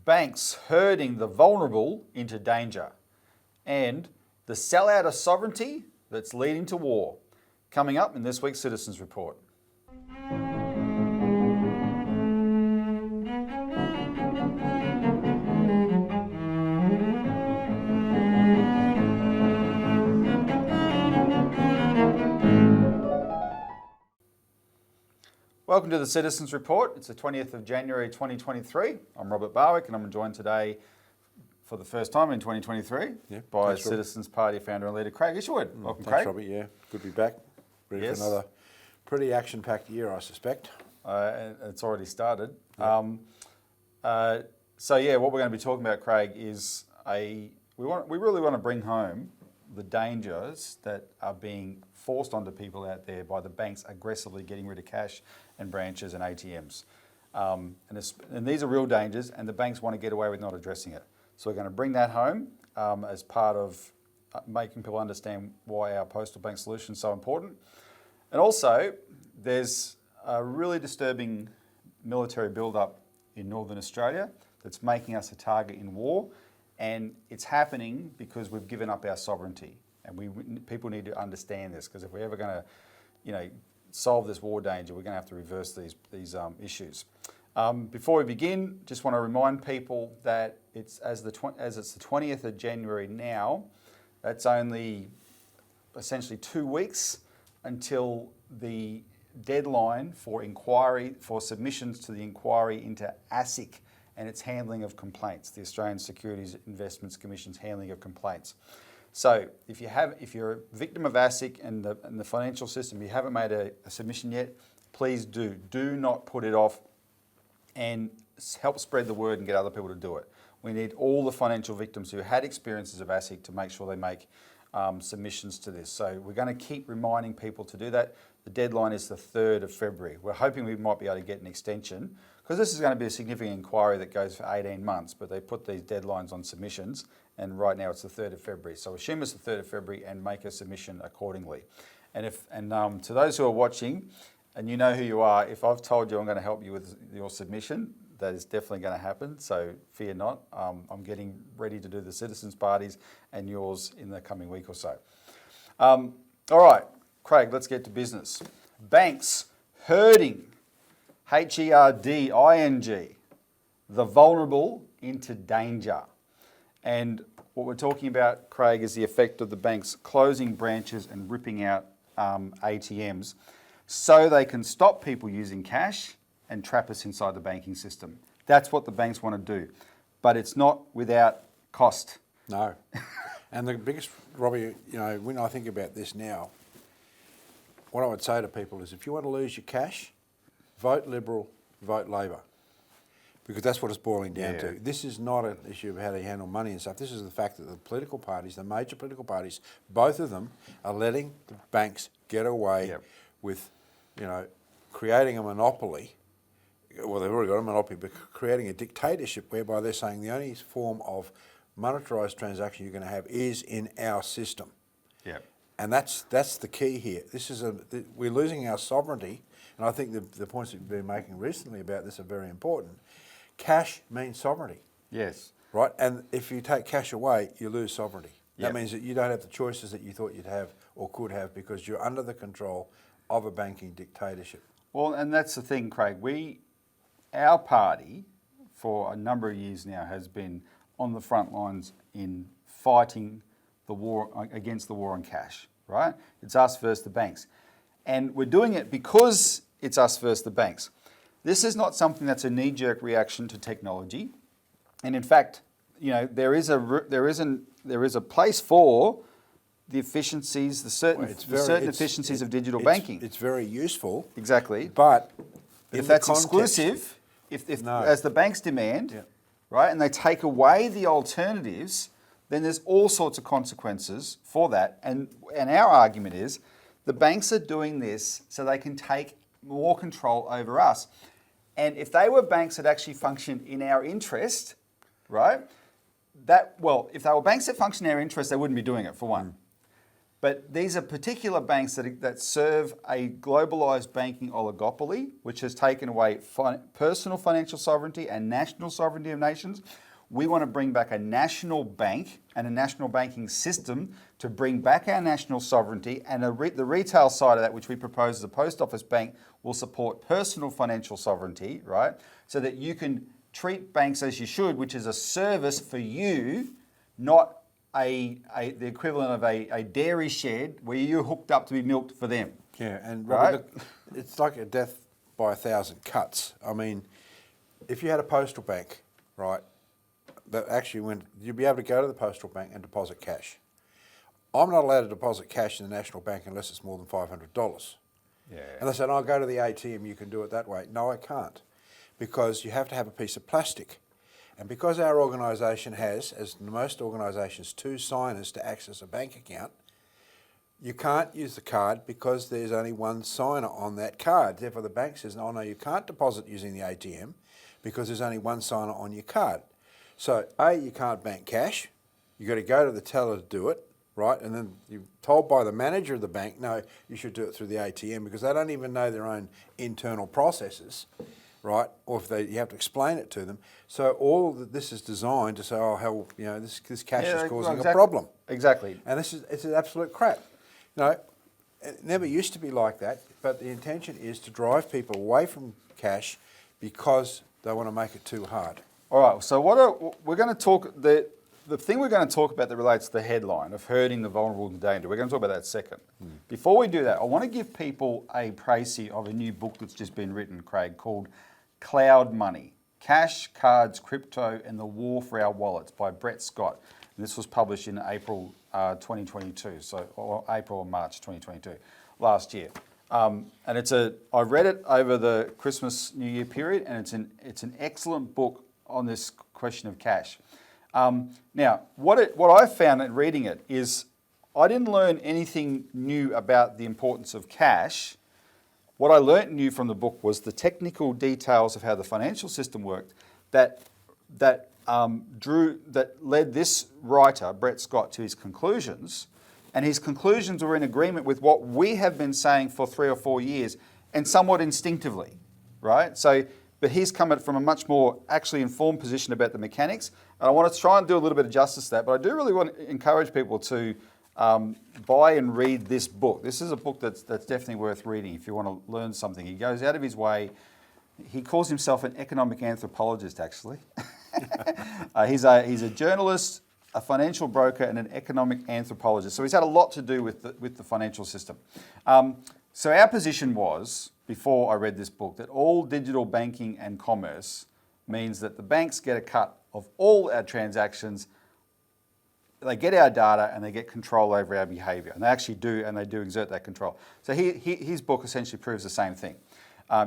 banks herding the vulnerable into danger, and the sellout of sovereignty that's leading to war. Coming up in this week's Citizens Report. Welcome to the Citizens Report. It's the 20th of January 2023. I'm Robert Barwick and I'm joined today for the first time in 2023 by thanks, Citizens Party founder and leader Craig Isherwood. Welcome, thanks, Craig. Robert. Yeah, good to be back. Ready for another pretty action-packed year, I suspect. It's already started. What we're going to be talking about, Craig, is we really want to bring home the dangers that are being forced onto people out there by the banks aggressively getting rid of cash and branches and ATMs. And these are real dangers, and the banks want to get away with not addressing it. So we're going to bring that home as part of making people understand why our postal bank solution is so important. And also, there's a really disturbing military build-up in Northern Australia that's making us a target in war, and it's happening because we've given up our sovereignty. And people need to understand this, because if we're ever going to, solve this war danger, we're going to have to reverse these issues. Before we begin, just want to remind people that it's it's the 20th of January now. That's only essentially 2 weeks until the deadline for submissions to the inquiry into ASIC and its handling of complaints, the Australian Securities Investments Commission's handling of complaints. So if you're a victim of ASIC and the financial system, you haven't made a submission yet, please do not put it off, and help spread the word and get other people to do it. We need all the financial victims who had experiences of ASIC to make sure they make submissions to this. So we're going to keep reminding people to do that. The deadline is the 3rd of February. We're hoping we might be able to get an extension, because this is going to be a significant inquiry that goes for 18 months, but they put these deadlines on submissions, and right now it's the 3rd of February. So assume it's the 3rd of February and make a submission accordingly. And to those who are watching, and you know who you are, if I've told you I'm going to help you with your submission, that is definitely going to happen, so fear not. I'm getting ready to do the citizens' parties and yours in the coming week or so. All right, Craig, let's get to business. Banks herding, herding, the vulnerable into danger. And what we're talking about, Craig, is the effect of the banks closing branches and ripping out ATMs so they can stop people using cash and trap us inside the banking system. That's what the banks want to do. But it's not without cost. No. And the biggest, Robbie, when I think about this now, what I would say to people is, if you want to lose your cash, vote Liberal, vote Labor. Because that's what it's boiling down to. This is not an issue of how to handle money and stuff. This is the fact that the political parties, the major political parties, both of them are letting the banks get away with, creating a monopoly. Well, they've already got a monopoly, but creating a dictatorship whereby they're saying the only form of monetarised transaction you're going to have is in our system. Yeah. And that's the key here. We're losing our sovereignty, and I think the points that you've been making recently about this are very important. Cash means sovereignty. Yes. Right? And if you take cash away, you lose sovereignty. That means that you don't have the choices that you thought you'd have or could have, because you're under the control of a banking dictatorship. Well, and that's the thing, Craig. Our party, for a number of years now, has been on the front lines in fighting the war against the war on cash, right? It's us versus the banks. And we're doing it because it's us versus the banks. This is not something that's a knee-jerk reaction to technology. And in fact, there is a place for the efficiencies, the certain efficiencies of digital banking. It's very useful. Exactly. But if that's exclusive, as the banks demand, right, and they take away the alternatives, then there's all sorts of consequences for that. And our argument is the banks are doing this so they can take more control over us. And if they were banks that actually functioned in our interest, right, if they were banks that function in our interest, they wouldn't be doing it, for one. But these are particular banks that serve a globalised banking oligopoly, which has taken away personal financial sovereignty and national sovereignty of nations. We want to bring back a national bank and a national banking system to bring back our national sovereignty, and the retail side of that, which we propose as a post office bank, will support personal financial sovereignty, right? So that you can treat banks as you should, which is a service for you, not the equivalent of a dairy shed where you're hooked up to be milked for them. Yeah, and right? Robbie, look, it's like a death by 1,000 cuts. I mean, if you had a postal bank, right, that actually you'd be able to go to the postal bank and deposit cash. I'm not allowed to deposit cash in the National Bank unless it's more than $500. Yeah. And they said, "I'll go to the ATM, you can do it that way." No, I can't, because you have to have a piece of plastic. And because our organisation has, as most organisations, 2 signers to access a bank account, you can't use the card because there's only 1 signer on that card. Therefore, the bank says, "Oh no, you can't deposit using the ATM because there's only 1 signer on your card." So, A, you can't bank cash. You've got to go to the teller to do it, right? And then you're told by the manager of the bank, "No, you should do it through the ATM," because they don't even know their own internal processes, right? Or if you have to explain it to them. So all of this is designed to say, "Oh, hell, this cash is causing a problem." Exactly. And it's an absolute crap. It never used to be like that, but the intention is to drive people away from cash because they want to make it too hard. All right, so we're going to talk, the thing we're going to talk about that relates to the headline of hurting the vulnerable and danger, we're going to talk about that second. Before we do that, I want to give people a précis of a new book that's just been written, Craig, called Cloud Money, Cash, Cards, Crypto and the War for Our Wallets by Brett Scott. And this was published in April 2022, or April or March 2022, last year. And I read it over the Christmas New Year period, and it's an excellent book on this question of cash. Now, what I found in reading it is I didn't learn anything new about the importance of cash. What I learnt new from the book was the technical details of how the financial system worked that led this writer, Brett Scott, to his conclusions. And his conclusions were in agreement with what we have been saying for 3 or 4 years, and somewhat instinctively, right? But he's come at it from a much more actually informed position about the mechanics. And I want to try and do a little bit of justice to that, but I do really want to encourage people to buy and read this book. This is a book that's definitely worth reading if you want to learn something. He goes out of his way. He calls himself an economic anthropologist, actually. He's a journalist, a financial broker, and an economic anthropologist. So he's had a lot to do with the financial system. So our position was, before I read this book, that all digital banking and commerce means that the banks get a cut of all our transactions, they get our data, and they get control over our behaviour. And they actually do, and they do exert that control. So his book essentially proves the same thing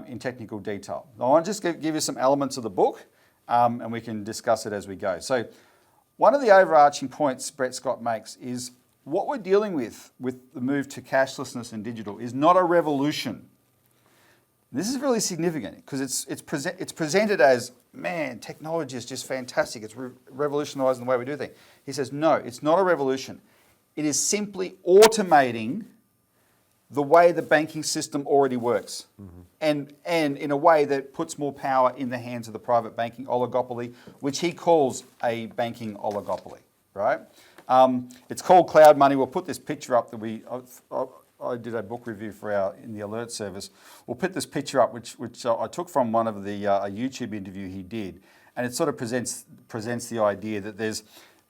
in technical detail. Now, I want to just give you some elements of the book, and we can discuss it as we go. So one of the overarching points Brett Scott makes is what we're dealing with the move to cashlessness and digital is not a revolution. This is really significant because it's presented as, man, technology is just fantastic. It's revolutionising the way we do things. He says, no, it's not a revolution. It is simply automating the way the banking system already works, and in a way that puts more power in the hands of the private banking oligopoly, which he calls a banking oligopoly, right? It's called Cloud Money. We'll put this picture up that I did a book review in the alert service. We'll put this picture up, which I took from one of the a YouTube interview he did, and it sort of presents the idea that there's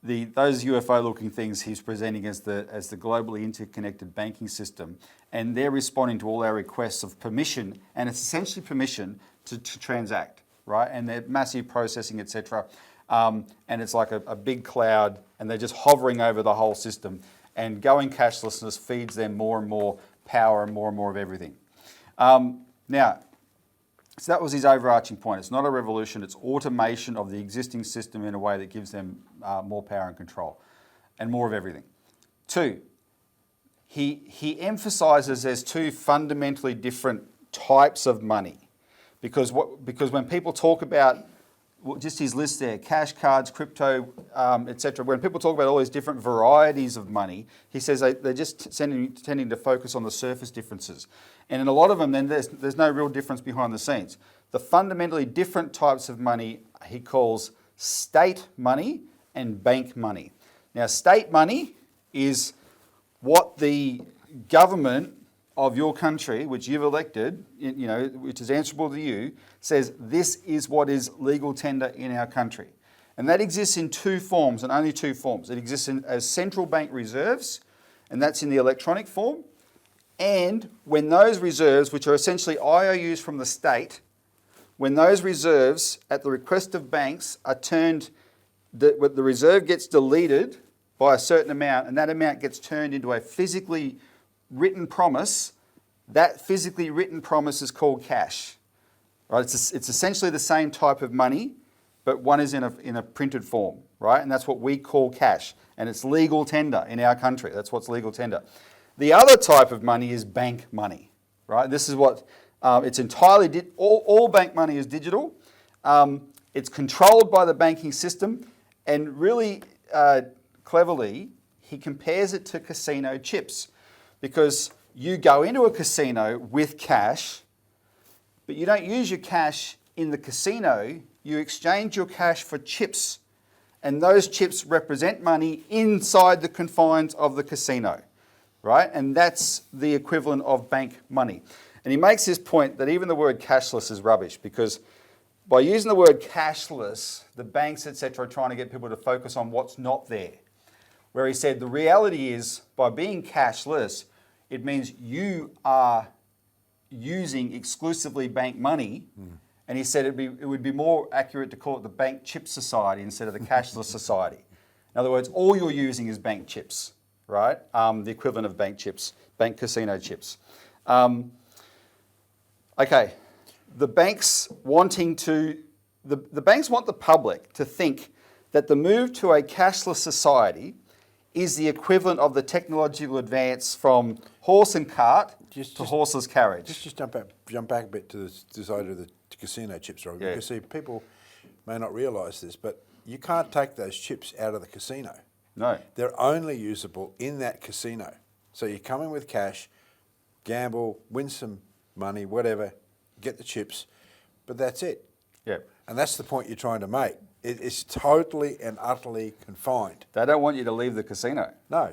those UFO-looking things he's presenting as the globally interconnected banking system, and they're responding to all our requests of permission, and it's essentially permission to transact, right? And they're massive processing, etc. And it's like a big cloud, and they're just hovering over the whole system. And going cashlessness feeds them more and more power and more of everything. Now, so that was his overarching point. It's not a revolution, it's automation of the existing system in a way that gives them more power and control and more of everything. 2, he emphasises there's 2 fundamentally different types of money. Because when people talk about just his list there, cash, cards, crypto, etc. When people talk about all these different varieties of money, he says they're just tending to focus on the surface differences. And in a lot of them, then there's no real difference behind the scenes. The fundamentally different types of money he calls state money and bank money. Now, state money is what the government of your country, which you've elected, which is answerable to you, says this is what is legal tender in our country. And that exists in two forms, and only two forms. It exists as central bank reserves, and that's in the electronic form. And when those reserves, which are essentially IOUs from the state, when those reserves, at the request of banks, are turned, the reserve gets deleted by a certain amount, and that amount gets turned into a physically written promise, that physically written promise is called cash. Right? It's essentially the same type of money, but one is in a printed form, right? And that's what we call cash, and it's legal tender in our country. That's what's legal tender. The other type of money is bank money, right? This is what it's entirely all bank money is digital. It's controlled by the banking system, and really cleverly, he compares it to casino chips, because you go into a casino with cash, but you don't use your cash in the casino. You exchange your cash for chips, and those chips represent money inside the confines of the casino, right? And that's the equivalent of bank money. And he makes this point that even the word cashless is rubbish, because by using the word cashless, the banks, etc., are trying to get people to focus on what's not there. Where he said the reality is, by being cashless, it means you are using exclusively bank money. And he said it would be more accurate to call it the bank chip society instead of the cashless society. In other words, all you're using is bank chips, right? The equivalent of bank chips, bank casino chips. Okay, the banks want the public to think that the move to a cashless society is the equivalent of the technological advance from horse and cart to horseless carriage. Just jump back a bit to the side of the casino chips, right? Yeah. Because see, people may not realise this, but you can't take those chips out of the casino. No. They're only usable in that casino. So you come in with cash, gamble, win some money, whatever, get the chips, but that's it. Yeah. And that's the point you're trying to make. It's totally and utterly confined. They don't want you to leave the casino. No,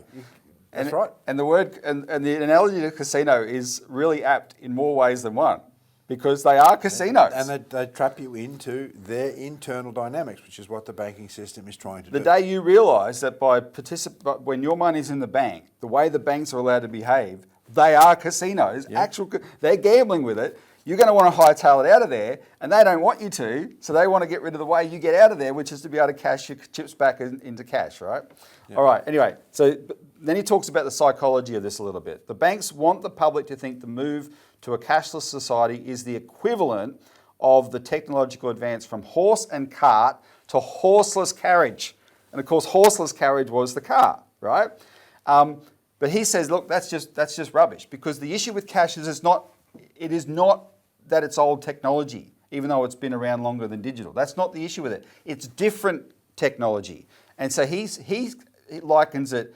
that's right. And the word and the analogy to casino is really apt in more ways than one, because they are casinos. And they trap you into their internal dynamics, which is what the banking system is trying to do. The day you realise that when your money's in the bank, the way the banks are allowed to behave, they are casinos. Yeah. They're gambling with it. You're going to want to hightail it out of there, and they don't want you to, so they want to get rid of the way you get out of there, which is to be able to cash your chips back into cash, right? Yeah. All right, anyway, so then he talks about the psychology of this a little bit. The banks want the public to think the move to a cashless society is the equivalent of the technological advance from horse and cart to horseless carriage. And of course, horseless carriage was the car, right? But he says, look, that's just rubbish, because the issue with cash is it is not that it's old technology, even though it's been around longer than digital. That's not the issue with it. It's different technology. And so he likens it,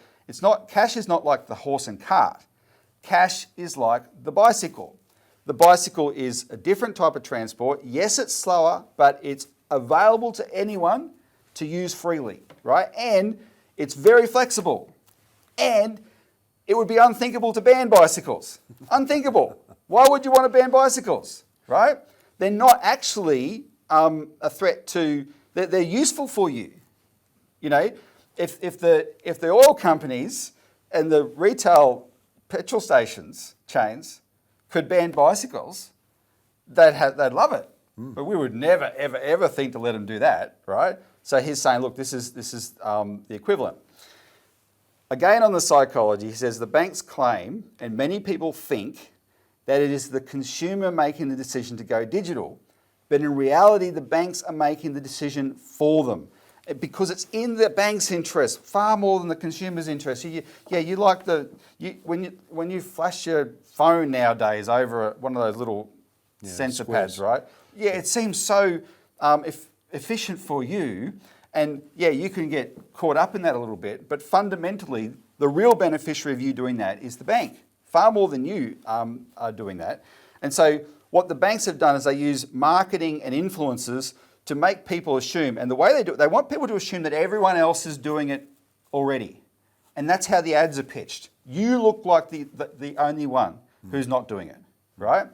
cash is not like the horse and cart. Cash is like the bicycle. The bicycle is a different type of transport. Yes, it's slower, but it's available to anyone to use freely, right? And it's very flexible. And it would be unthinkable to ban bicycles. Unthinkable. Why would you want to ban bicycles, right? They're not actually a threat to, they're useful for you. You know, if the oil companies and the retail petrol stations chains could ban bicycles, they'd love it. But we would never, ever, ever think to let them do that, right? So he's saying, look, this is the equivalent. Again, on the psychology, he says the banks claim, and many people think, that it is the consumer making the decision to go digital. But in reality, the banks are making the decision for them, because it's in the bank's interest far more than the consumer's interest. When you flash your phone nowadays over one of those little sensor squares. pads, right? Yeah, it seems so. efficient for you. And yeah, you can get caught up in that a little bit, but fundamentally, the real beneficiary of you doing that is the bank, far more than you are doing that. And so what the banks have done is they use marketing and influencers to make people assume, and the way they do it, they want people to assume that everyone else is doing it already. And that's how the ads are pitched. You look like the only one who's not doing it, right?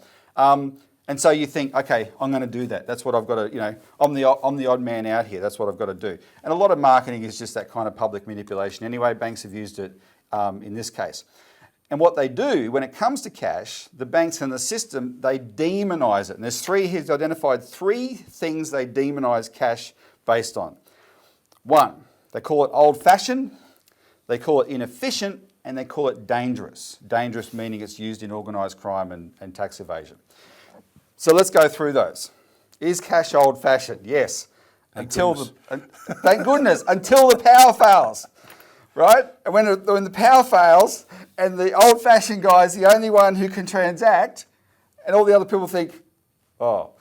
And so you think, okay, I'm going to do that. That's what I've got to, I'm the odd man out here. That's what I've got to do. And a lot of marketing is just that kind of public manipulation. Anyway, banks have used it in this case. And what they do, when it comes to cash, the banks and the system, they demonize it. And there's he's identified 3 things they demonize cash based on. 1, they call it old-fashioned, they call it inefficient, and they call it dangerous. Dangerous meaning it's used in organised crime and tax evasion. So let's go through those. Is cash old-fashioned? Yes. Thank goodness, until the power fails, right? And when the power fails and the old-fashioned guy is the only one who can transact, and all the other people think, oh,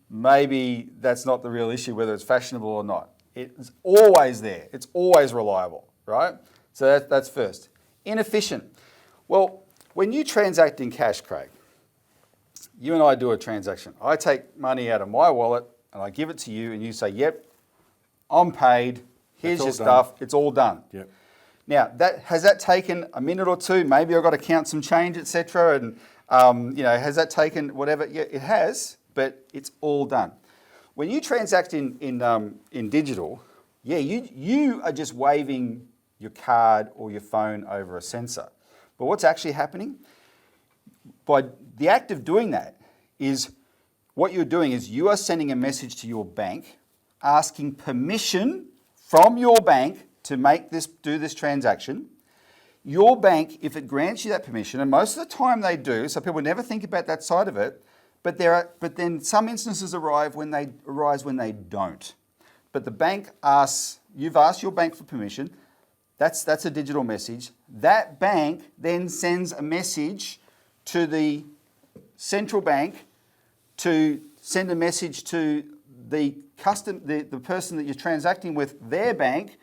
maybe that's not the real issue, whether it's fashionable or not. It's always there. It's always reliable, right? So that's first. Inefficient. Well, when you transact in cash, Craig, you and I do a transaction. I take money out of my wallet and I give it to you, and you say, yep, I'm paid. Here's your stuff. It's all done. Yep. Now, has that taken a minute or two? Maybe I've got to count some change, etc. And has that taken whatever? Yeah, it has, but it's all done. When you transact in digital, yeah, you are just waving your card or your phone over a sensor. But what's actually happening? By the act of doing that is what you're doing is you are sending a message to your bank asking permission from your bank to do this transaction. Your bank, if it grants you that permission, and most of the time they do, so people never think about that side of it, but then some instances arise when they don't. But the bank you've asked your bank for permission. That's a digital message. That bank then sends a message to the central bank to send a message to the person that you're transacting with, their bank,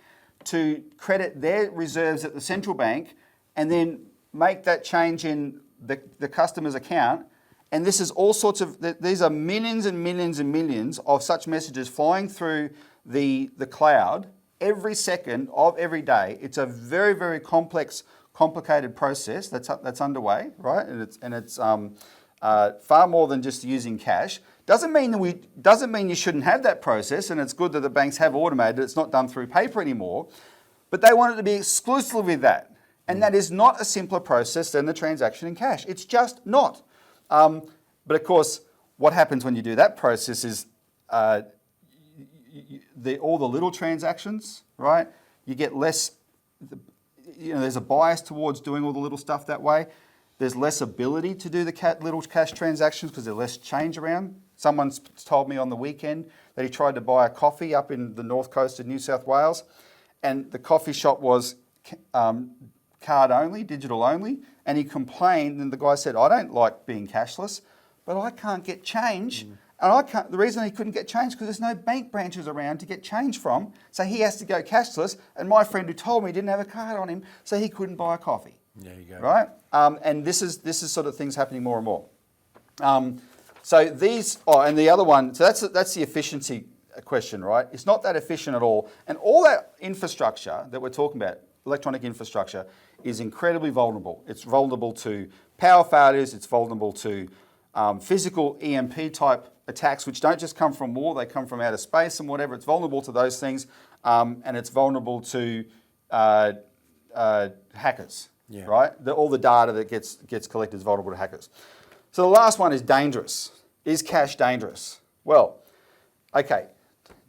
to credit their reserves at the central bank, and then make that change in the customer's account. And this is all sorts of, these are millions and millions and millions of such messages flying through the cloud every second of every day. It's a very, very complex, complicated process that's underway, right? And it's far more than just using cash. Doesn't mean you shouldn't have that process, and it's good that the banks have automated it. It's not done through paper anymore, but they want it to be exclusively that. And that is not a simpler process than the transaction in cash. It's just not. But of course, what happens when you do that process is all the little transactions, right? You get less, there's a bias towards doing all the little stuff that way. There's less ability to do the little cash transactions because there's less change around. Someone's told me on the weekend that he tried to buy a coffee up in the north coast of New South Wales, and the coffee shop was card only, digital only, and he complained, and the guy said, I don't like being cashless, but I can't get change. And the reason he couldn't get change because there's no bank branches around to get change from, so he has to go cashless, and my friend who told me didn't have a card on him, so he couldn't buy a coffee. There you go. Right? And this is sort of things happening more and more. So these, and the other one, so that's the efficiency question, right? It's not that efficient at all. And all that infrastructure that we're talking about, electronic infrastructure, is incredibly vulnerable. It's vulnerable to power failures, it's vulnerable to physical EMP type attacks, which don't just come from war, they come from outer space and whatever. It's vulnerable to those things, and it's vulnerable to hackers. Yeah. Right? All the data that gets collected is vulnerable to hackers. So the last one is dangerous. Is cash dangerous? Well, okay.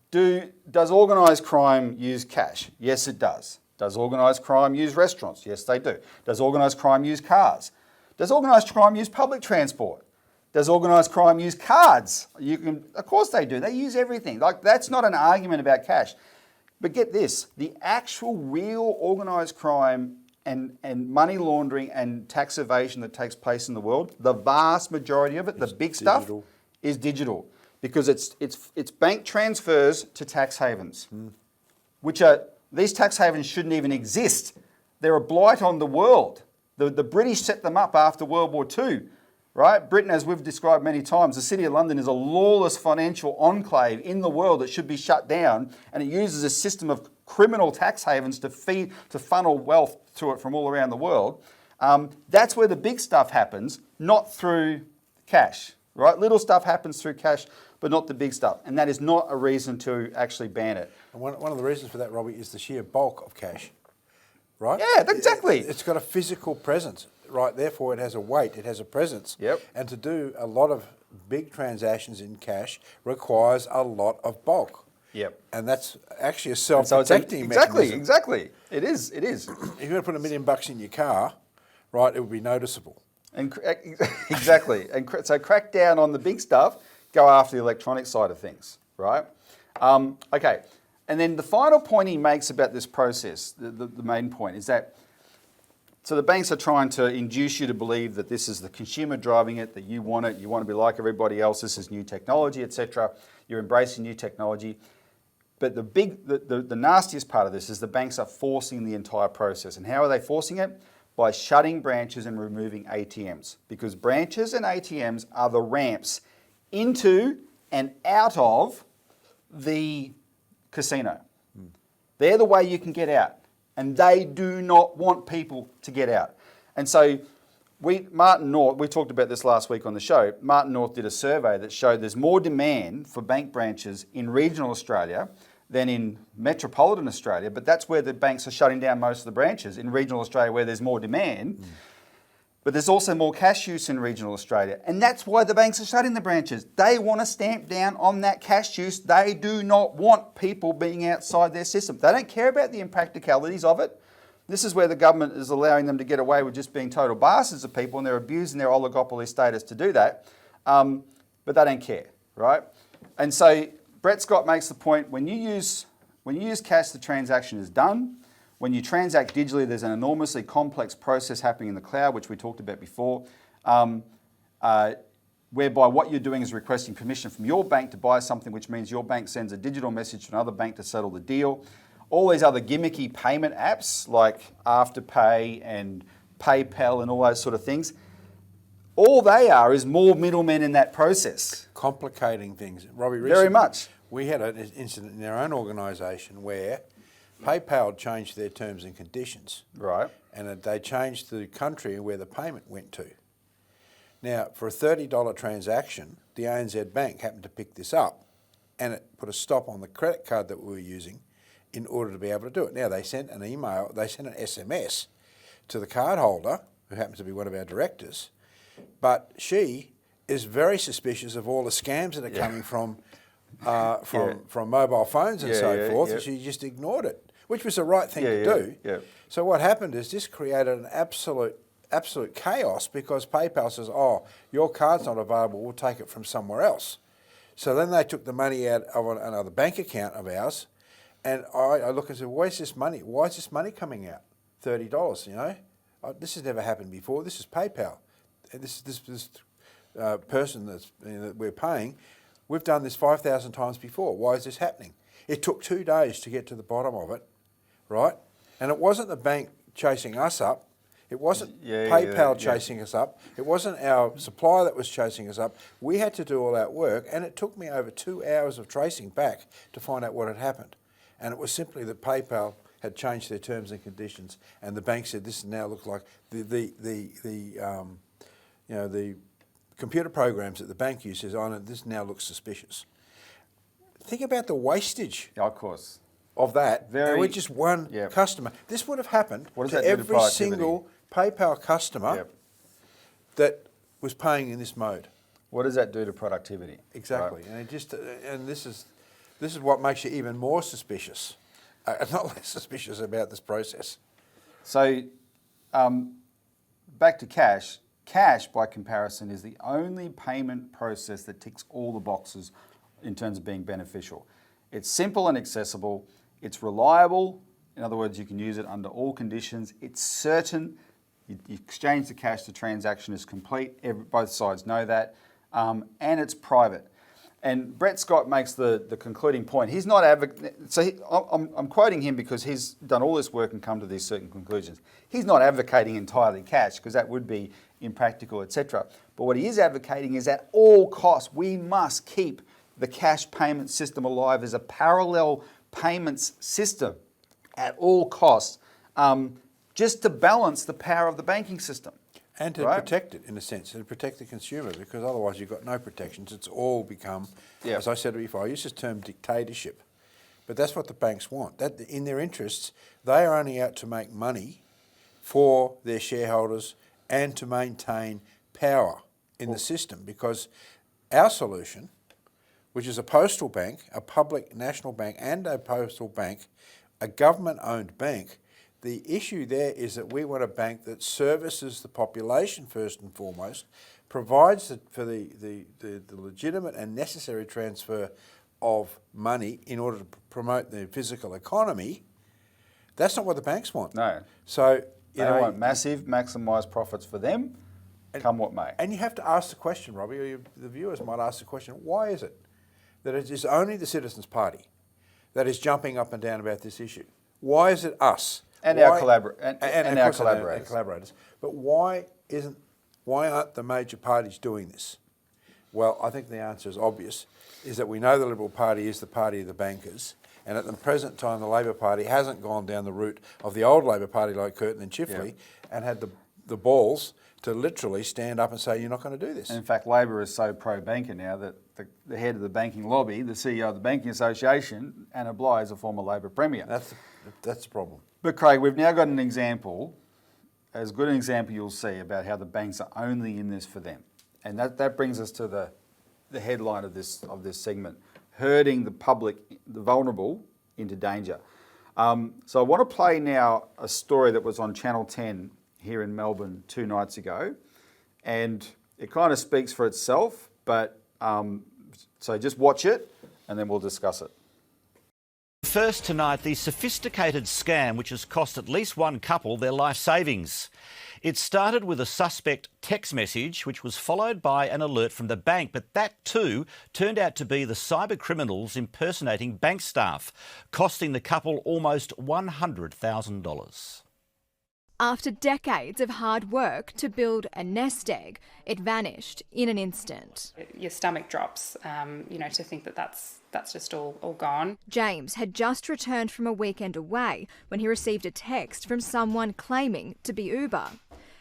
Does organised crime use cash? Yes, it does. Does organised crime use restaurants? Yes, they do. Does organised crime use cars? Does organised crime use public transport? Does organised crime use cards? Of course they do. They use everything. Like, that's not an argument about cash. But get this, the actual real organised crime and money laundering and tax evasion that takes place in the world, the vast majority of it, the big stuff, is digital. because it's bank transfers to tax havens, which are, these tax havens shouldn't even exist. They're a blight on the world. The British set them up after World War II, right? Britain, as we've described many times, the City of London is a lawless financial enclave in the world that should be shut down, and it uses a system of criminal tax havens to funnel wealth to it from all around the world. That's where the big stuff happens, not through cash, right? Little stuff happens through cash, but not the big stuff, and that is not a reason to actually ban it. And one of the reasons for that, Robbie, is the sheer bulk of cash. Right? Yeah, exactly. It's got a physical presence, right? Therefore, it has a weight, it has a presence. Yep. And to do a lot of big transactions in cash requires a lot of bulk. Yep. And that's actually a self-protecting mechanism. mechanism. Exactly. It is. If you're going to put $1 million in your car, right, it would be noticeable. And exactly. So crack down on the big stuff, go after the electronic side of things, right? Okay. And then the final point he makes about this process, the main point, is that so the banks are trying to induce you to believe that this is the consumer driving it, that you want to be like everybody else, this is new technology, etc. You're embracing new technology. But the nastiest part of this is the banks are forcing the entire process. And how are they forcing it? By shutting branches and removing ATMs. Because branches and ATMs are the ramps into and out of the casino. They're the way you can get out, and they do not want people to get out. And so Martin North, we talked about this last week on the show, Martin North did a survey that showed there's more demand for bank branches in regional Australia than in metropolitan Australia, but that's where the banks are shutting down most of the branches, in regional Australia where there's more demand. But there's also more cash use in regional Australia. And that's why the banks are shutting the branches. They want to stamp down on that cash use. They do not want people being outside their system. They don't care about the impracticalities of it. This is where the government is allowing them to get away with just being total bastards of people, and they're abusing their oligopoly status to do that. But they don't care, right? And so Brett Scott makes the point, when you use cash, the transaction is done. When you transact digitally, there's an enormously complex process happening in the cloud, which we talked about before, whereby what you're doing is requesting permission from your bank to buy something, which means your bank sends a digital message to another bank to settle the deal. All these other gimmicky payment apps like Afterpay and PayPal and all those sort of things, all they are is more middlemen in that process. Complicating things. Robbie, Very much. We had an incident in our own organisation where PayPal changed their terms and conditions. Right. And they changed the country where the payment went to. Now, for a $30 transaction, the ANZ Bank happened to pick this up, and it put a stop on the credit card that we were using in order to be able to do it. Now, they sent an email, they sent an SMS to the cardholder, who happens to be one of our directors, but she is very suspicious of all the scams that are coming from mobile phones and so forth, and she just ignored it, which was the right thing to do. Yeah. So what happened is this created an absolute chaos, because PayPal says, oh, your card's not available, we'll take it from somewhere else. So then they took the money out of another bank account of ours, and I look and say, where's this money? Why is this money coming out? $30, you know? This has never happened before. This is PayPal. And this person that we're paying, we've done this 5,000 times before. Why is this happening? It took 2 days to get to the bottom of it, right? And it wasn't the bank chasing us up. It wasn't PayPal chasing us up. It wasn't our supplier that was chasing us up. We had to do all that work, and it took me over 2 hours of tracing back to find out what had happened. And it was simply that PayPal had changed their terms and conditions, and the bank said this now looks like the computer programs that the bank uses on it. This now looks suspicious. Think about the wastage. Of course. Of that, and we're just one customer. This would have happened to every single PayPal customer that was paying in this mode. What does that do to productivity? Exactly, Right. And this is what makes you even more suspicious, not less suspicious about this process. So, back to cash. Cash, by comparison, is the only payment process that ticks all the boxes in terms of being beneficial. It's simple and accessible. It's reliable. In other words, you can use it under all conditions. It's certain. You exchange the cash, the transaction is complete. Both sides know that. And it's private. And Brett Scott makes the concluding point. He's not I'm quoting him because he's done all this work and come to these certain conclusions. He's not advocating entirely cash because that would be impractical, etc. But what he is advocating is at all costs, we must keep the cash payment system alive as a parallel payments system at all costs, just to balance the power of the banking system. And to protect it, in a sense, and to protect the consumer, because otherwise you've got no protections. It's all become, as I said before, I use this term dictatorship. But that's what the banks want. That in their interests, they are only out to make money for their shareholders and to maintain power in the system. Because our solution, which is a postal bank, a public national bank and a postal bank, a government-owned bank, the issue there is that we want a bank that services the population first and foremost, provides for the legitimate and necessary transfer of money in order to promote the physical economy. That's not what the banks want. No. So they want massive, maximised profits for them, come what may. And you have to ask the question, Robbie, or the viewers might ask the question, why is it that it is only the Citizens Party that is jumping up and down about this issue? Why is it us? And our collaborators. But why aren't the major parties doing this? Well, I think the answer is obvious, is that we know the Liberal Party is the party of the bankers, and at the present time the Labor Party hasn't gone down the route of the old Labor Party like Curtin and Chifley and had the balls to literally stand up and say, you're not going to do this. And in fact, Labor is so pro-banker now that the head of the banking lobby, the CEO of the Banking Association, Anna Bligh, is a former Labor Premier. That's the problem. But Craig, we've now got an example, as good an example you'll see, about how the banks are only in this for them. And that brings us to the headline of this segment, herding the public, the vulnerable, into danger. So I want to play now a story that was on Channel 10 here in Melbourne 2 nights ago. And it kind of speaks for itself, but so just watch it and then we'll discuss it. First tonight, the sophisticated scam which has cost at least one couple their life savings. It started with a suspect text message which was followed by an alert from the bank, but that too turned out to be the cyber criminals impersonating bank staff, costing the couple almost $100,000. After decades of hard work to build a nest egg, it vanished in an instant. Your stomach drops, to think that that's just all gone. James had just returned from a weekend away when he received a text from someone claiming to be Uber.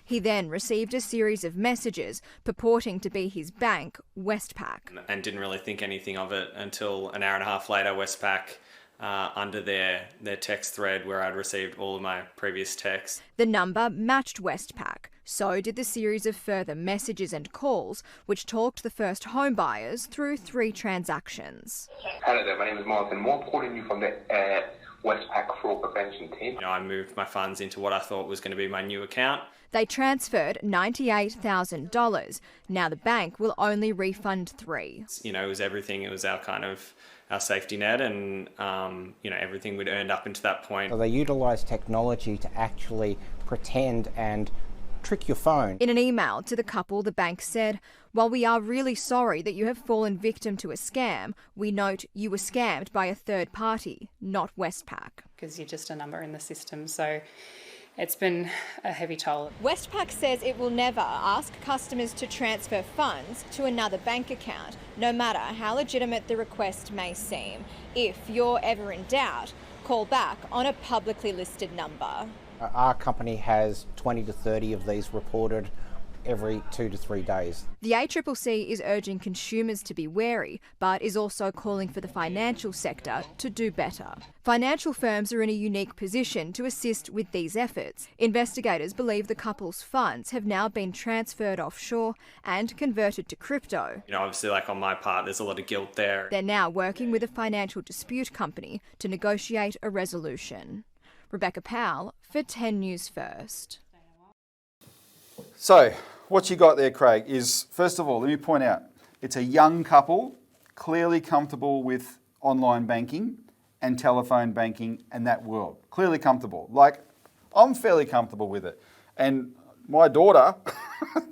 He then received a series of messages purporting to be his bank, Westpac. And didn't really think anything of it until an hour and a half later, Westpac, under their text thread where I'd received all of my previous texts. The number matched Westpac. So did the series of further messages and calls, which talked the first home buyers through 3 transactions. Hello there, my name is Martin Moore, calling you from the Westpac Fraud Prevention Team. I moved my funds into what I thought was going to be my new account. They transferred $98,000. Now the bank will only refund $3,000. It was everything. It was our safety net, and everything we'd earned up until that point. So they utilise technology to actually pretend and trick your phone. In an email to the couple, the bank said, "While we are really sorry that you have fallen victim to a scam, we note you were scammed by a third party, not Westpac." Because you're just a number in the system, so it's been a heavy toll. Westpac says it will never ask customers to transfer funds to another bank account, no matter how legitimate the request may seem. If you're ever in doubt, call back on a publicly listed number. Our company has 20 to 30 of these reported every 2 to 3 days. The ACCC is urging consumers to be wary, but is also calling for the financial sector to do better. Financial firms are in a unique position to assist with these efforts. Investigators believe the couple's funds have now been transferred offshore and converted to crypto. Obviously, on my part, there's a lot of guilt there. They're now working with a financial dispute company to negotiate a resolution. Rebecca Powell for 10 News First. So, what you got there, Craig, is, first of all, let me point out, it's a young couple, clearly comfortable with online banking and telephone banking and that world. Clearly comfortable. I'm fairly comfortable with it. And my daughter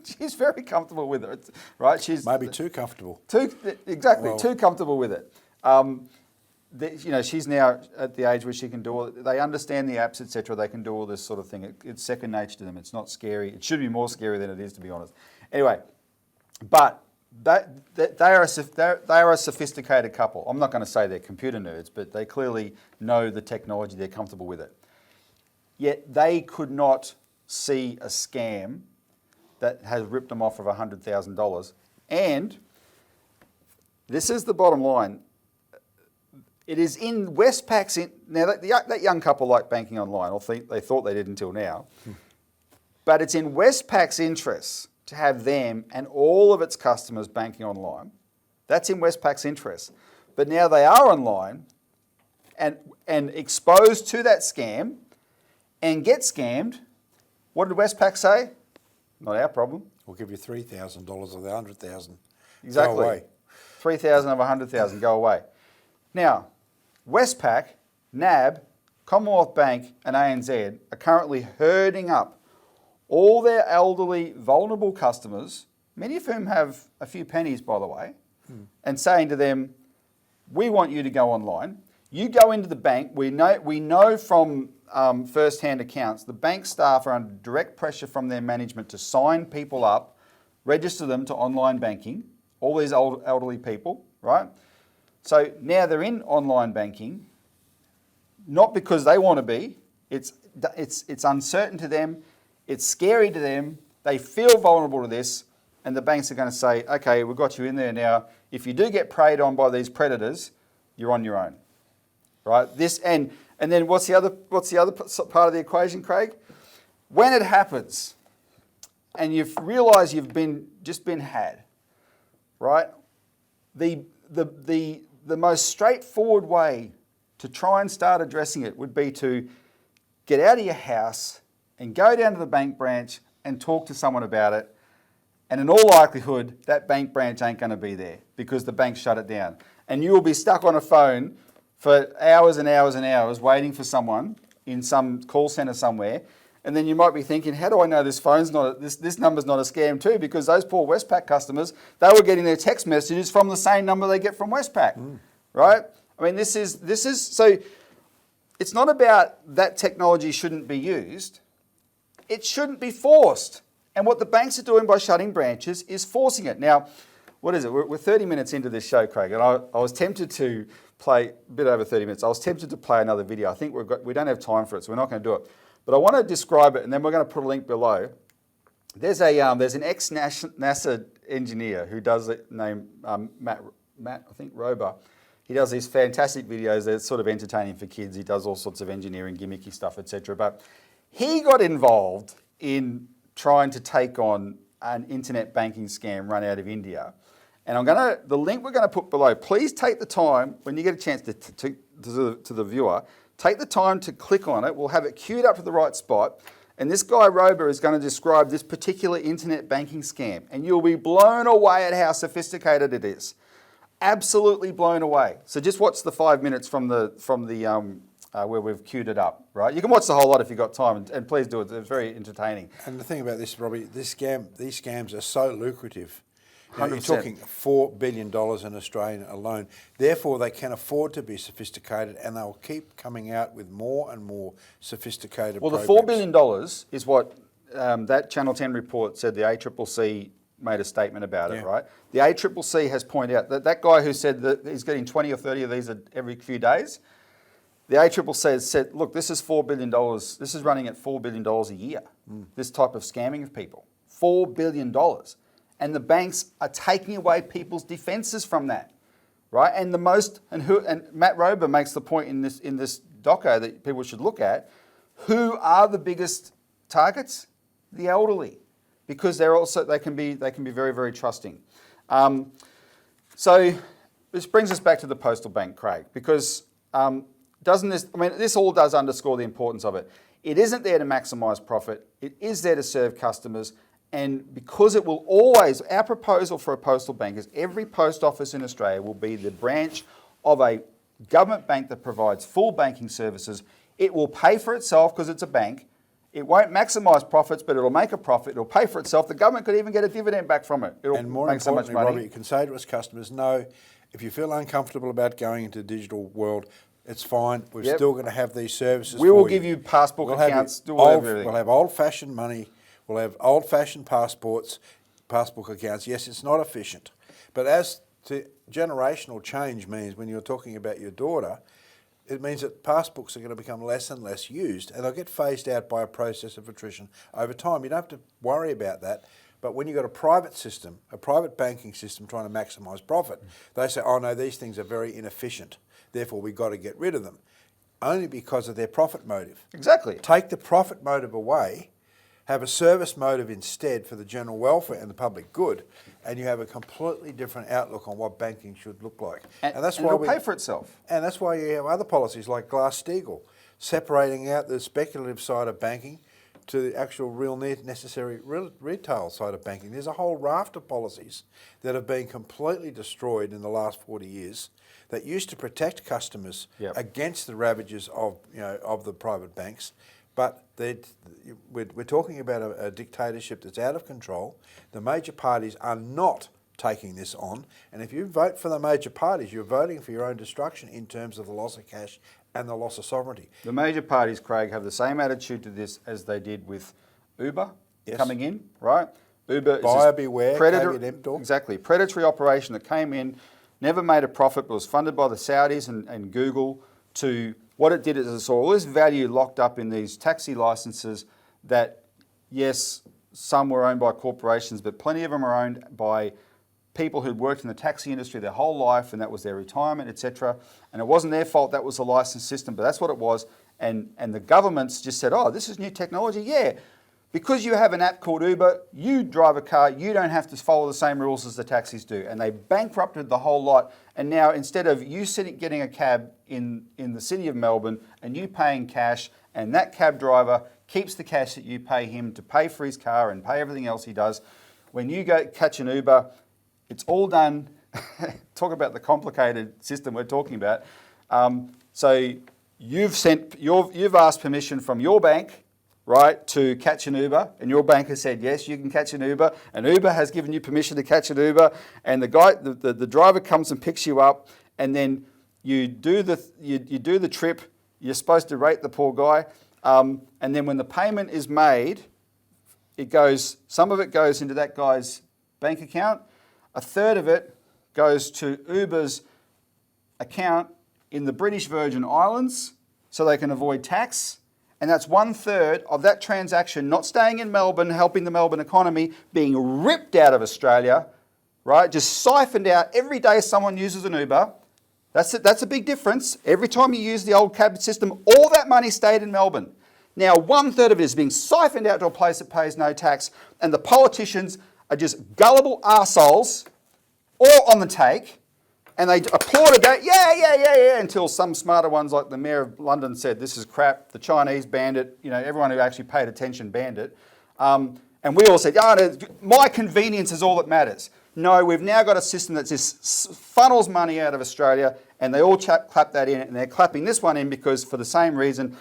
She's very comfortable with it, right? She's Maybe too comfortable. too comfortable with it. She's now at the age where she can do all. They understand the apps, etc. They can do all this sort of thing. It's second nature to them. It's not scary. It should be more scary than it is, to be honest. Anyway, but they are a sophisticated couple. I'm not going to say they're computer nerds, but they clearly know the technology. They're comfortable with it. Yet they could not see a scam that has ripped them off of $100,000. And this is the bottom line. It is in Westpac's... Now, that young couple like banking online, or they thought they did until now. But it's in Westpac's interests to have them and all of its customers banking online. That's in Westpac's interest. But now they are online and exposed to that scam and get scammed. What did Westpac say? Not our problem. We'll give you $3,000 of the $100,000. Exactly. Go away. 3,000 of 100,000, go away. Now, Westpac, NAB, Commonwealth Bank and ANZ are currently herding up all their elderly, vulnerable customers, many of whom have a few pennies, by the way, and saying to them, we want you to go online. You go into the bank. We know from first-hand accounts, the bank staff are under direct pressure from their management to sign people up, register them to online banking, all these old elderly people, right? So now they're in online banking, not because they want to be. It's uncertain to them. It's scary to them. They feel vulnerable to this, and the banks are going to say, okay, we've got you in there now. If you do get preyed on by these predators, you're on your own, right? And then what's the other part of the equation, Craig? When it happens, and you've realised you've just been had, right? The most straightforward way to try and start addressing it would be to get out of your house and go down to the bank branch and talk to someone about it. And in all likelihood, that bank branch ain't going to be there because the bank shut it down. And you will be stuck on a phone for hours and hours and hours waiting for someone in some call centre somewhere. And then you might be thinking, how do I know this number's not a scam too? Because those poor Westpac customers, they were getting their text messages from the same number they get from Westpac, right? I mean, this is so it's not about that technology shouldn't be used. It shouldn't be forced. And what the banks are doing by shutting branches is forcing it. Now, what is it? We're 30 minutes into this show, Craig, and I was tempted to play a bit over 30 minutes. I was tempted to play another video. I think we don't have time for it, so we're not going to do it. But I want to describe it, and then we're going to put a link below. There's an ex-NASA engineer who does it named Matt, I think, Rober. He does these fantastic videos. They're sort of entertaining for kids. He does all sorts of engineering, gimmicky stuff, etc. But he got involved in trying to take on an internet banking scam run out of India. And the link we're going to put below, please take the time, when you get a chance to the viewer, take the time to click on it. We'll have it queued up to the right spot. And this guy, Rober, is going to describe this particular internet banking scam. And you'll be blown away at how sophisticated it is. Absolutely blown away. So just watch the 5 minutes from the where we've queued it up, right? You can watch the whole lot if you've got time, and please do it. It's very entertaining. And the thing about this, Robbie, these scams are so lucrative. You know, 100%. you're talking $4 billion in Australia alone. Therefore, they can afford to be sophisticated, and they'll keep coming out with more and more sophisticated Well, programs. the $4 billion is what that Channel 10 report said the ACCC made a statement about it, right? The ACCC has pointed out that guy who said that he's getting 20 or 30 of these every few days, the ACCC said, look, this is $4 billion. This is running at $4 billion a year, this type of scamming of people. $4 billion. And the banks are taking away people's defences from that, right? And Matt Rober makes the point in this doco that people should look at. Who are the biggest targets? The elderly, because they can be very, very trusting. So this brings us back to the postal bank, Craig, because this all does underscore the importance of it. It isn't there to maximise profit. It is there to serve customers. And because it will always, our proposal for a postal bank is every post office in Australia will be the branch of a government bank that provides full banking services. It will pay for itself because it's a bank, It won't maximise profits, but it'll make a profit. It'll pay for itself. The government could even get a dividend back from it. It'll And more make so much importantly, money. Robbie, you can say to its customers, no, if you feel uncomfortable about going into the digital world, it's fine. We're Yep. still going to have these services. We for will you. give you passbook We'll have accounts, do old- everything. We'll have old-fashioned money. We'll have old-fashioned passports, passbook accounts. Yes, it's not efficient. But as to generational change means when you're talking about your daughter, it means that passbooks are going to become less and less used, and they'll get phased out by a process of attrition over time. You don't have to worry about that. But when you've got a private system, a private banking system trying to maximise profit, they say, oh no, these things are very inefficient, therefore we've got to get rid of them, only because of their profit motive. Exactly. Take the profit motive away, have a service motive instead for the general welfare and the public good, and you have a completely different outlook on what banking should look like. And that's it'll pay for itself. And that's why you have other policies like Glass-Steagall, separating out the speculative side of banking to the actual real necessary retail side of banking. There's a whole raft of policies that have been completely destroyed in the last 40 years that used to protect customers Yep. against the ravages of the private banks. But we're talking about a dictatorship that's out of control. The major parties are not taking this on. And if you vote for the major parties, you're voting for your own destruction in terms of the loss of cash and the loss of sovereignty. The major parties, Craig, have the same attitude to this as they did with Uber coming in, right? Uber Buyer is beware, predator, caveat emptor. exactly, predatory operation that came in, never made a profit, but was funded by the Saudis and Google to... What it did is it saw all this value locked up in these taxi licenses that, yes, some were owned by corporations, but plenty of them are owned by people who'd worked in the taxi industry their whole life, and that was their retirement, etc. And it wasn't their fault, that was the license system, but that's what it was. And the governments just said, oh, this is new technology, yeah. Because you have an app called Uber, you drive a car, you don't have to follow the same rules as the taxis do. And they bankrupted the whole lot. And now instead of you getting a cab in the city of Melbourne and you paying cash, and that cab driver keeps the cash that you pay him to pay for his car and pay everything else he does, when you go catch an Uber, it's all done. Talk about the complicated system we're talking about. So you've asked permission from your bank, right, to catch an Uber, and your bank has said, yes, you can catch an Uber, and Uber has given you permission to catch an Uber, and the driver comes and picks you up, and then you do the trip, you're supposed to rate the poor guy, and then when the payment is made, some of it goes into that guy's bank account, a third of it goes to Uber's account in the British Virgin Islands, so they can avoid tax. And that's 1/3 of that transaction not staying in Melbourne, helping the Melbourne economy, being ripped out of Australia, right? Just siphoned out every day someone uses an Uber. That's a big difference. Every time you use the old cab system, all that money stayed in Melbourne. Now 1/3 of it is being siphoned out to a place that pays no tax, and the politicians are just gullible arseholes, all on the take. And they applauded that, yeah, until some smarter ones like the Mayor of London said, this is crap, the Chinese banned it, everyone who actually paid attention banned it. And we all said, no, my convenience is all that matters. No, we've now got a system that just funnels money out of Australia, and they all clap that in, and they're clapping this one in because for the same reason,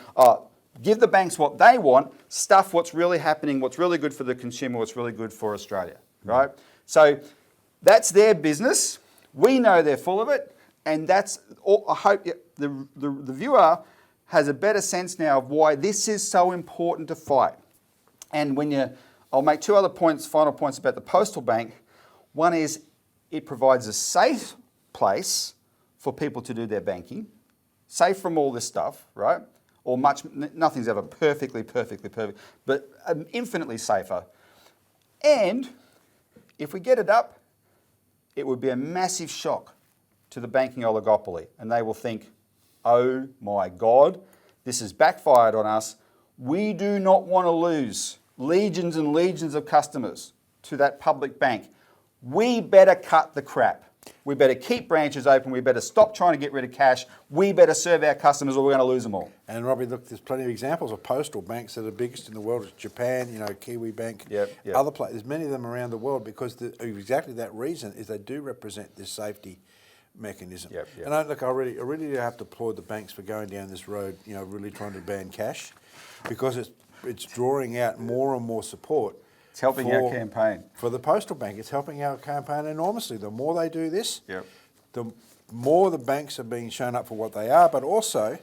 give the banks what they want, stuff what's really happening, what's really good for the consumer, what's really good for Australia, right? So that's their business. We know they're full of it, and that's all. I hope the viewer has a better sense now of why this is so important to fight. And I'll make two other final points about the postal bank. One is it provides a safe place for people to do their banking, safe from all this stuff, right? Or nothing's ever perfectly perfect, but infinitely safer. And if we get it up, it would be a massive shock to the banking oligopoly, and they will think, oh my God, this has backfired on us. We do not want to lose legions and legions of customers to that public bank. We better cut the crap. We better keep branches open. We better stop trying to get rid of cash. We better serve our customers or we're going to lose them all. And Robbie, look, there's plenty of examples of postal banks that are biggest in the world. It's Japan, Kiwi Bank, other places. There's many of them around the world because exactly that reason is they do represent this safety mechanism. And I really have to applaud the banks for going down this road, really trying to ban cash, because it's drawing out more and more support. It's helping our campaign. For the postal bank, it's helping our campaign enormously. The more they do this, Yep. the more the banks are being shown up for what they are, but also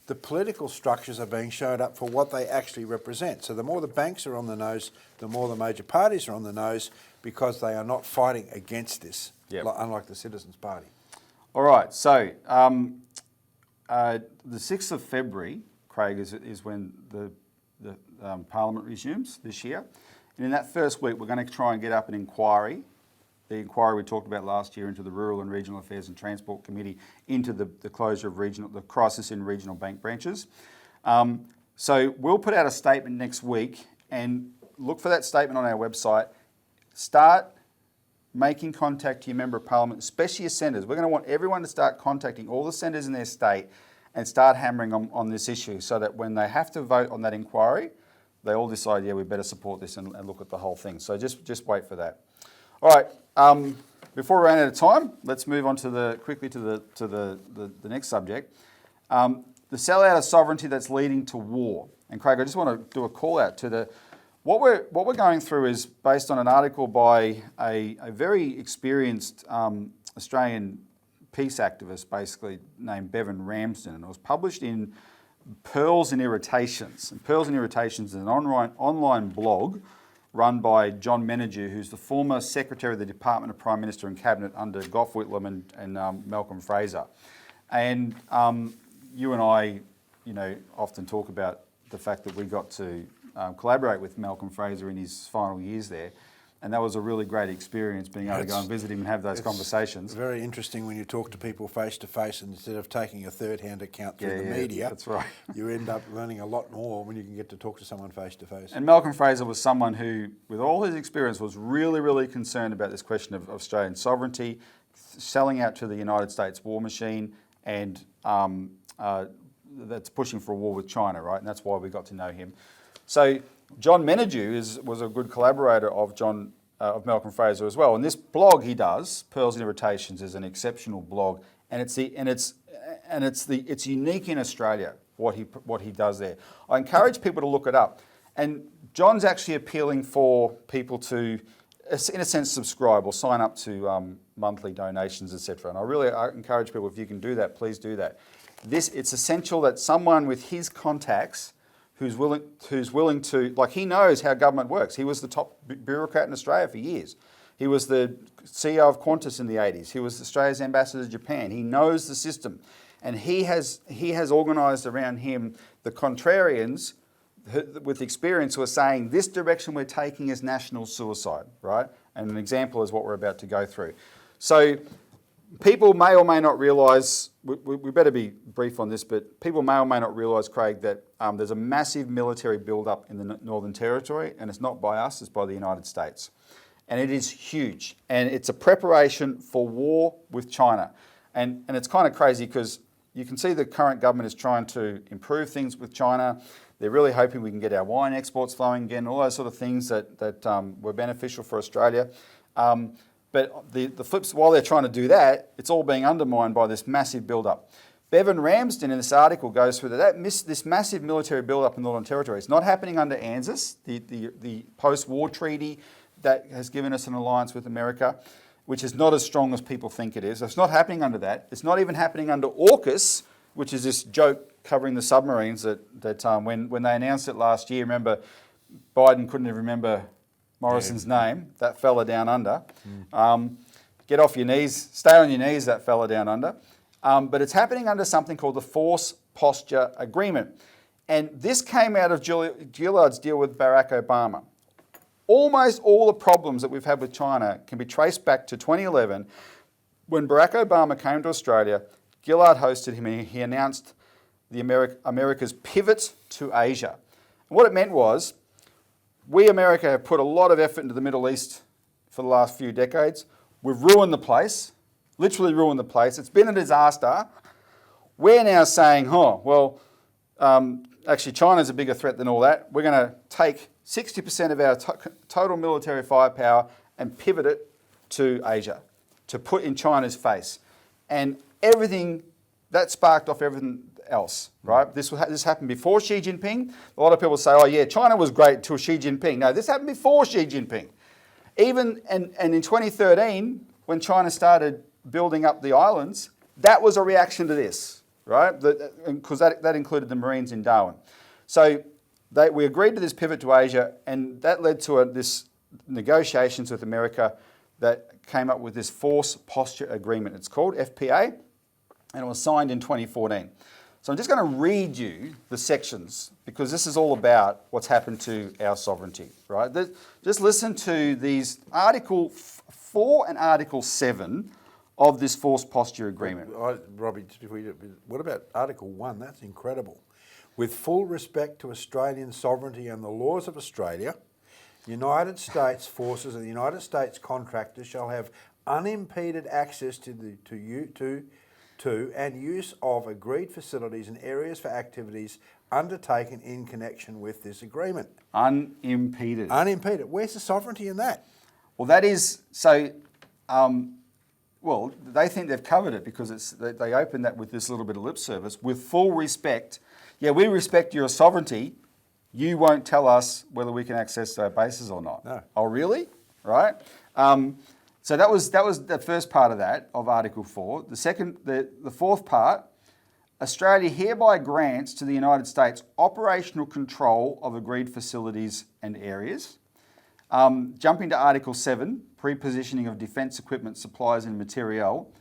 the political structures are being shown up for what they actually represent. So the more the banks are on the nose, the more the major parties are on the nose, because they are not fighting against this, Yep. unlike the Citizens Party. All right, so the 6th of February, Craig, is when the Parliament resumes this year. And in that first week, we're going to try and get up an inquiry, the inquiry we talked about last year into the Rural and Regional Affairs and Transport Committee, into the closure of the crisis in regional bank branches. So we'll put out a statement next week, and look for that statement on our website. Start making contact to your Member of Parliament, especially your senators. We're going to want everyone to start contacting all the senators in their state and start hammering on this issue, so that when they have to vote on that inquiry, they all decide, yeah, we better support this and look at the whole thing. So just wait for that. All right, before we run out of time, let's move on to quickly to the next subject. The sellout of sovereignty that's leading to war. And Craig, I just want to do a call out to what we're going through is based on an article by a very experienced Australian peace activist, basically named Bevan Ramsden, and it was published in Pearls and Irritations. And Pearls and Irritations is an online blog run by John Menadue, who's the former Secretary of the Department of Prime Minister and Cabinet under Gough Whitlam and Malcolm Fraser. And you and I, often talk about the fact that we got to collaborate with Malcolm Fraser in his final years there. And that was a really great experience, being able to go and visit him and have those conversations. It's very interesting when you talk to people face to face, and instead of taking a third-hand account through the media. That's right. You end up learning a lot more when you can get to talk to someone face to face. And Malcolm Fraser was someone who, with all his experience, was really, really concerned about this question of Australian sovereignty, selling out to the United States war machine, and that's pushing for a war with China, right? And that's why we got to know him. So John Menadue was a good collaborator of Malcolm Fraser as well. And this blog he does, Pearls and Irritations, is an exceptional blog, and it's unique in Australia what he does there. I encourage people to look it up. And John's actually appealing for people to, in a sense, subscribe or sign up to monthly donations, etc. And I encourage people, if you can do that, please do that. It's essential that someone with his contacts, who's willing to, like, he knows how government works. He was the top bureaucrat in Australia for years. He was the CEO of Qantas in the 80s. He was Australia's ambassador to Japan. He knows the system. And he has organised around him the contrarians with experience who are saying this direction we're taking is national suicide, right? And an example is what we're about to go through. So people may or may not realise, we better be brief on this, but people may or may not realise, Craig, that there's a massive military build-up in the Northern Territory, and it's not by us, it's by the United States. And it is huge, and it's a preparation for war with China. And it's kind of crazy because you can see the current government is trying to improve things with China. They're really hoping we can get our wine exports flowing again, all those sort of things that were beneficial for Australia. But the flips, while they're trying to do that, it's all being undermined by this massive build-up. Bevan Ramsden in this article goes through this massive military build-up in the Northern Territory. It's not happening under ANZUS, the post-war treaty that has given us an alliance with America, which is not as strong as people think it is. It's not happening under that. It's not even happening under AUKUS, which is this joke covering the submarines that when they announced it last year, remember, Biden couldn't even remember Morrison's name, that fella down under. Get off your knees, stay on your knees, that fella down under. But it's happening under something called the Force Posture Agreement. And this came out of Gillard's deal with Barack Obama. Almost all the problems that we've had with China can be traced back to 2011 when Barack Obama came to Australia. Gillard hosted him and he announced America's pivot to Asia. And what it meant was, we, America, have put a lot of effort into the Middle East for the last few decades. We've ruined the place, literally ruined the place. It's been a disaster. We're now saying, actually China's a bigger threat than all that. We're going to take 60% of our total military firepower and pivot it to Asia, to put in China's face. And everything, that sparked off everything else, right? This happened before Xi Jinping. A lot of people say, oh yeah, China was great until Xi Jinping. No, this happened before Xi Jinping. Even, and in 2013, when China started building up the islands, that was a reaction to this, right? Because that included the Marines in Darwin. So we agreed to this pivot to Asia, and that led to this negotiations with America that came up with this Force Posture Agreement. It's called FPA, and it was signed in 2014. So I'm just going to read you the sections because this is all about what's happened to our sovereignty, right? Just listen to these Article 4 and Article 7 of this Force Posture Agreement. Robbie, what about Article 1? That's incredible. With full respect to Australian sovereignty and the laws of Australia, United States forces and the United States contractors shall have unimpeded access to and use of agreed facilities and areas for activities undertaken in connection with this agreement. Unimpeded. Unimpeded. Where's the sovereignty in that? Well, that is, so, well, they think they've covered it because they open that with this little bit of lip service. With full respect, yeah, we respect your sovereignty. You won't tell us whether we can access our bases or not. No. Oh, really? Right? So that was the first part of that, of Article 4. The fourth part, Australia hereby grants to the United States operational control of agreed facilities and areas. Jumping to Article 7, pre-positioning of defence equipment, supplies and materiel.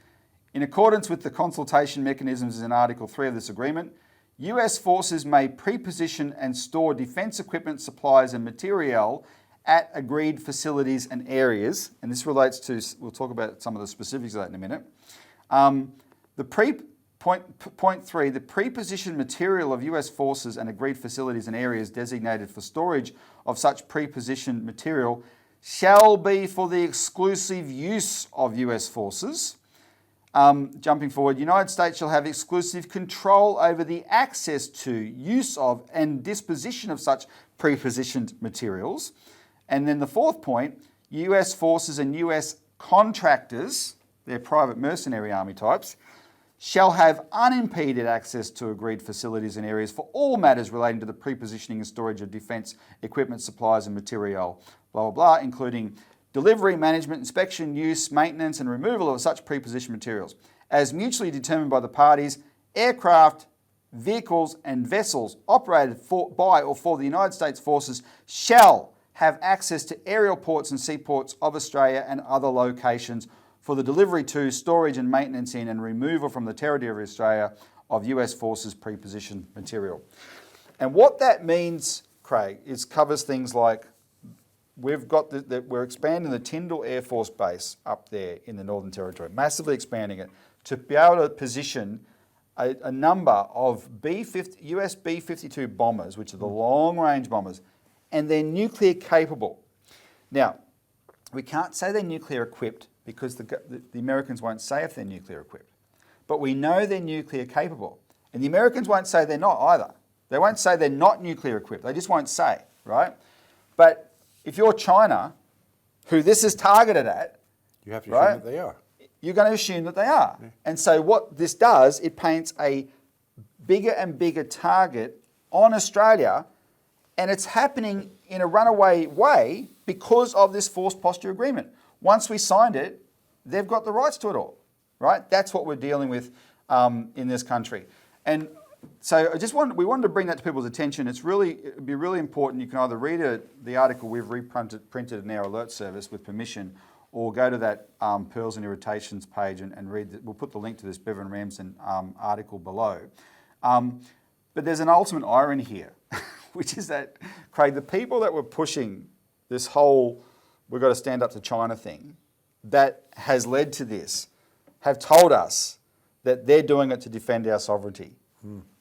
In accordance with the consultation mechanisms in Article 3 of this agreement, US forces may pre-position and store defence equipment, supplies and materiel at agreed facilities and areas, and this relates to, we'll talk about some of the specifics of that in a minute. Point 3, the pre-positioned material of US forces and agreed facilities and areas designated for storage of such pre-positioned material shall be for the exclusive use of US forces. Jumping forward, United States shall have exclusive control over the access to, use of and disposition of such pre-positioned materials. And then the fourth point, US forces and US contractors, they're private mercenary army types, shall have unimpeded access to agreed facilities and areas for all matters relating to the pre-positioning and storage of defence equipment, supplies and material, blah, blah, blah, including delivery, management, inspection, use, maintenance and removal of such pre-positioned materials, as mutually determined by the parties. Aircraft, vehicles and vessels operated by or for the United States forces shall have access to aerial ports and seaports of Australia and other locations for the delivery to, storage and maintenance in and removal from the territory of Australia of US forces pre-positioned material. And what that means, Craig, is covers things like we're expanding the Tyndall Air Force Base up there in the Northern Territory, massively expanding it to be able to position a number of US B-52 bombers, which are the long-range bombers, and they're nuclear capable. Now, we can't say they're nuclear equipped because the Americans won't say if they're nuclear equipped. But we know they're nuclear capable. And the Americans won't say they're not either. They won't say they're not nuclear equipped. They just won't say, right? But if you're China, who this is targeted at, you have to assume that they are. You're going to assume that they are. Yeah. And so what this does, it paints a bigger and bigger target on Australia, and it's happening in a runaway way because of this Force Posture Agreement. Once we signed it, they've got the rights to it all, right? That's what we're dealing with in this country. And so we wanted to bring that to people's attention. It'd be really important. You can either read the article we've printed in our alert service with permission, or go to that Pearls and Irritations page and read. We'll put the link to this Bevan Ramsden article below. But there's an ultimate irony here, which is that, Craig, the people that were pushing this whole we've got to stand up to China thing that has led to this have told us that they're doing it to defend our sovereignty.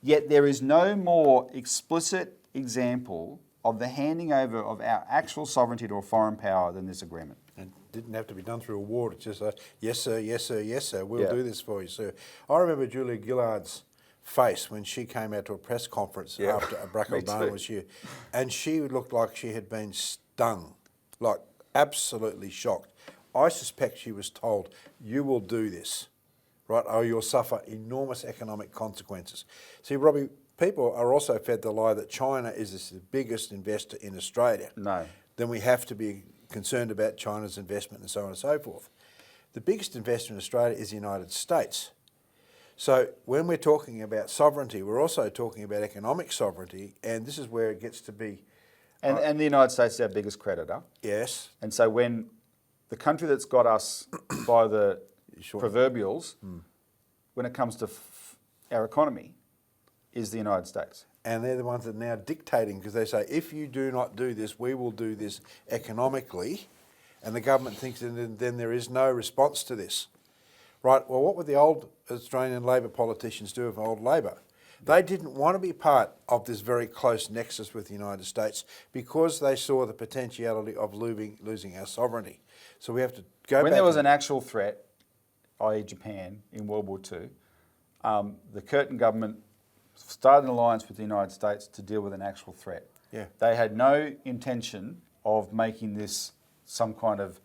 Yet there is no more explicit example of the handing over of our actual sovereignty to a foreign power than this agreement. And didn't have to be done through a war. It's just yes, sir, yes, sir, yes, sir. We'll do this for you, sir. I remember Julia Gillard's face when she came out to a press conference after Barack Obama was here. And she looked like she had been stung, like absolutely shocked. I suspect she was told, you will do this. right, or you'll suffer enormous economic consequences. See, Robbie, people are also fed the lie that China is the biggest investor in Australia. No. Then we have to be concerned about China's investment and so on and so forth. The biggest investor in Australia is the United States. So when we're talking about sovereignty, we're also talking about economic sovereignty, and this is where it gets to be... And the United States is our biggest creditor. Yes. And so when the country that's got us by the proverbials, when it comes to our economy, is the United States. And they're the ones that are now dictating, because they say, if you do not do this, we will do this economically. And the government thinks that then there is no response to this. Right, well, what would the old Australian Labor politicians do of old Labor? They didn't want to be part of this very close nexus with the United States because they saw the potentiality of losing our sovereignty. So we have to go back... When there was an actual threat, i.e. Japan, in World War II, the Curtin government started an alliance with the United States to deal with an actual threat. Yeah. They had no intention of making this some kind of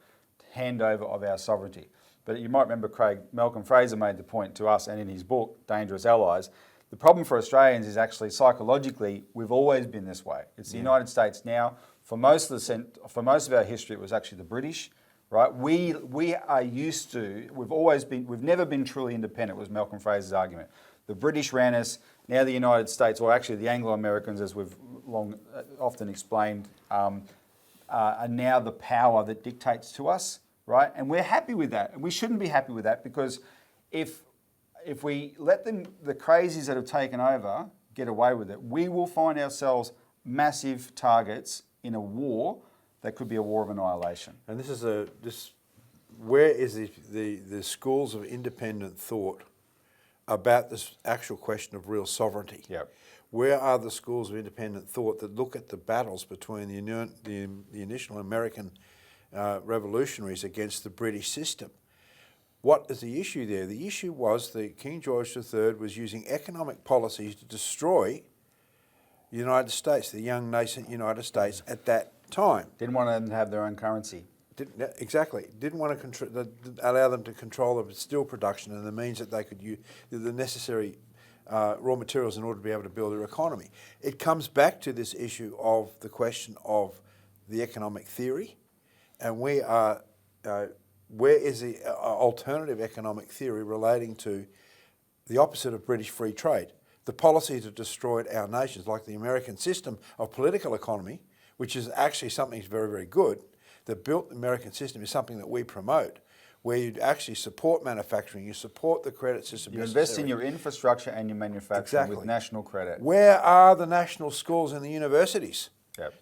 handover of our sovereignty. But you might remember, Craig, Malcolm Fraser made the point to us and in his book, Dangerous Allies, the problem for Australians is actually psychologically, we've always been this way. It's the United States now. For most of our history, it was actually the British, right? We are used to, we've never been truly independent, was Malcolm Fraser's argument. The British ran us, now the United States, or actually the Anglo-Americans, as we've often explained, are now the power that dictates to us, right? And we're happy with that. And we shouldn't be happy with that, because if we let the crazies that have taken over get away with it, we will find ourselves massive targets in a war that could be a war of annihilation. And this is where is the schools of independent thought about this actual question of real sovereignty? Yep. Where are the schools of independent thought that look at the battles between the initial American revolutionaries against the British system? What is the issue there? The issue was that King George III was using economic policies to destroy the United States, the young nascent United States at that time. Didn't want them to have their own currency. Exactly. Didn't want to allow them to control the steel production and the means that they could use the necessary raw materials in order to be able to build their economy. It comes back to this issue of the question of the economic theory, and where is the alternative economic theory relating to the opposite of British free trade? The policies that destroyed our nations, like the American system of political economy, which is actually something that's very, very good, that built the American system is something that we promote, where you actually support manufacturing, you support the credit system. You invest in your infrastructure and your manufacturing with national credit. Where are the national schools and the universities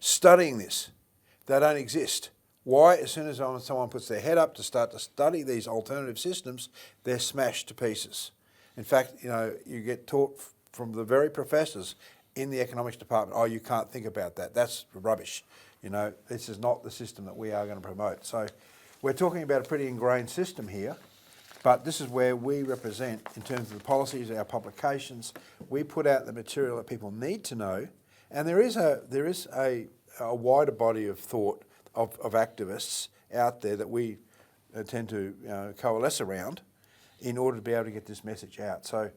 studying this? They don't exist. Why? As soon as someone puts their head up to start to study these alternative systems, they're smashed to pieces. In fact, you get taught from the very professors in the economics department, oh, you can't think about that. That's rubbish. This is not the system that we are going to promote. So we're talking about a pretty ingrained system here, but this is where we represent, in terms of the policies, our publications, we put out the material that people need to know, and there is a wider body of thought of activists out there that we tend to coalesce around in order to be able to get this message out. So,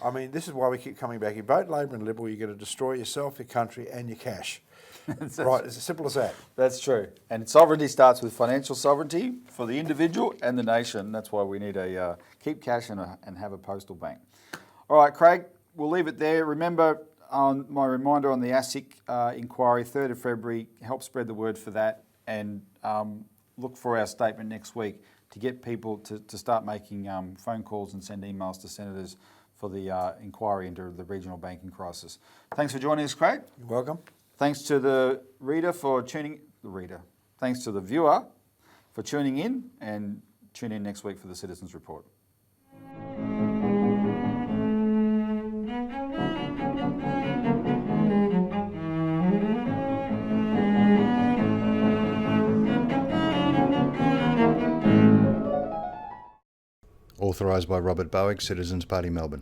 I mean, this is why we keep coming back. You vote Labor and Liberal, you're going to destroy yourself, your country and your cash. Right, it's as simple as that. That's true. And sovereignty starts with financial sovereignty for the individual and the nation. That's why we need to keep cash and have a postal bank. All right, Craig, we'll leave it there. Remember, on my reminder on the ASIC inquiry, 3rd of February, help spread the word for that, and look for our statement next week to get people to start making phone calls and send emails to senators for the inquiry into the regional banking crisis. Thanks for joining us, Craig. You're welcome. Thanks to the reader for Thanks to the viewer for tuning in, and tune in next week for the Citizens Report. Authorised by Robert Barwick, Citizens Party, Melbourne.